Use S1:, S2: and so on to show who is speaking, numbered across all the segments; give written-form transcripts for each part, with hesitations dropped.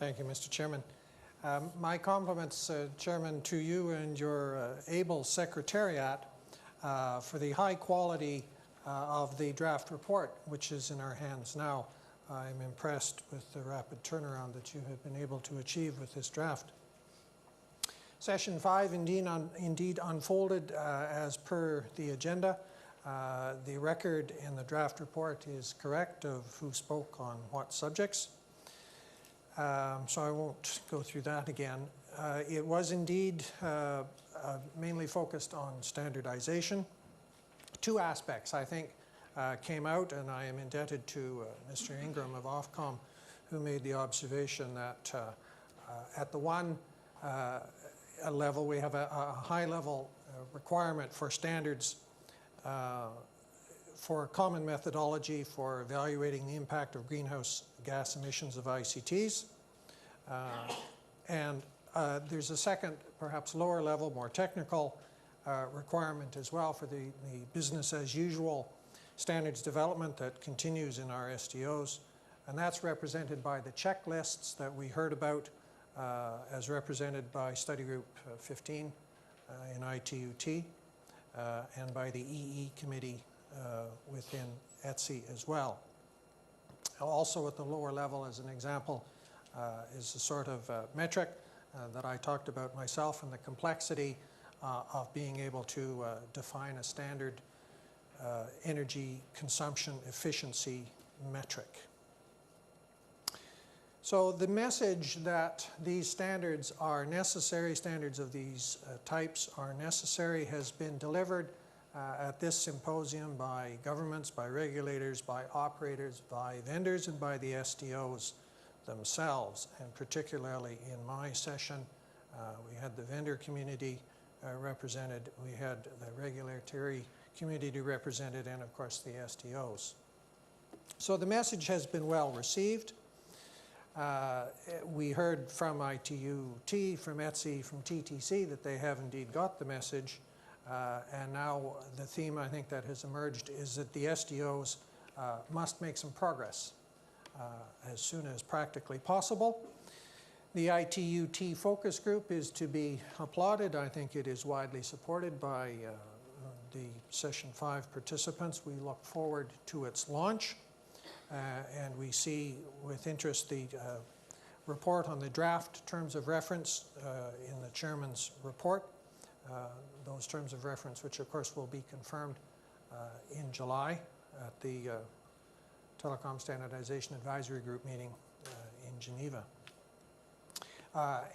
S1: Thank you, Mr. Chairman. My compliments, Chairman, to you and your able secretariat for the high quality of the draft report, which is in our hands now. I'm impressed with the rapid turnaround that you have been able to achieve with this draft. Session 5 indeed unfolded as per the agenda. The record in the draft report is correct of who spoke on what subjects. So I won't go through that again. It was indeed mainly focused on standardization. Two aspects, I think, came out, and I am indebted to Mr. Ingram of Ofcom, who made the observation that at the one level, we have a high-level requirement for standards for common methodology for evaluating the impact of greenhouse gas emissions of ICTs. And there's a second, perhaps lower level, more technical requirement as well for the business as usual standards development that continues in our SDOs. And that's represented by the checklists that we heard about as represented by Study Group 15 in ITUT and by the EE Committee within ETSI as well. Also at the lower level, as an example, is the sort of metric that I talked about myself, and the complexity of being able to define a standard energy consumption efficiency metric. So the message that these standards are necessary, standards of these types are necessary, has been delivered at this symposium by governments, by regulators, by operators, by vendors, and by the SDOs themselves. And particularly in my session, we had the vendor community represented, we had the regulatory community represented, and of course the SDOs. So the message has been well received. We heard from ITUT, from ETSI, from TTC that they have indeed got the message. And now the theme, I think, that has emerged is that the SDOs must make some progress as soon as practically possible. The ITUT focus group is to be applauded. I think it is widely supported by the Session 5 participants. We look forward to its launch. And we see with interest the report on the draft terms of reference in the chairman's report. Those terms of reference, which of course will be confirmed in July at the Telecom Standardization Advisory Group meeting in Geneva.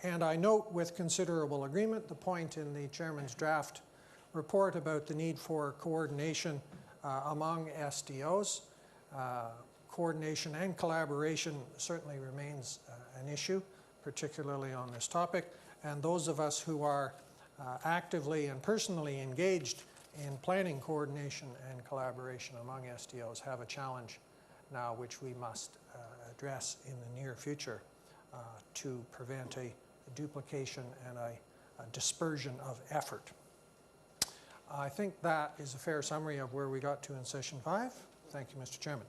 S1: And I note with considerable agreement the point in the chairman's draft report about the need for coordination among SDOs. Coordination and collaboration certainly remains an issue, particularly on this topic. And those of us who are actively and personally engaged in planning coordination and collaboration among SDOs have a challenge now which we must address in the near future to prevent a duplication and a dispersion of effort. I think that is a fair summary of where we got to in Session 5. Thank you, Mr. Chairman.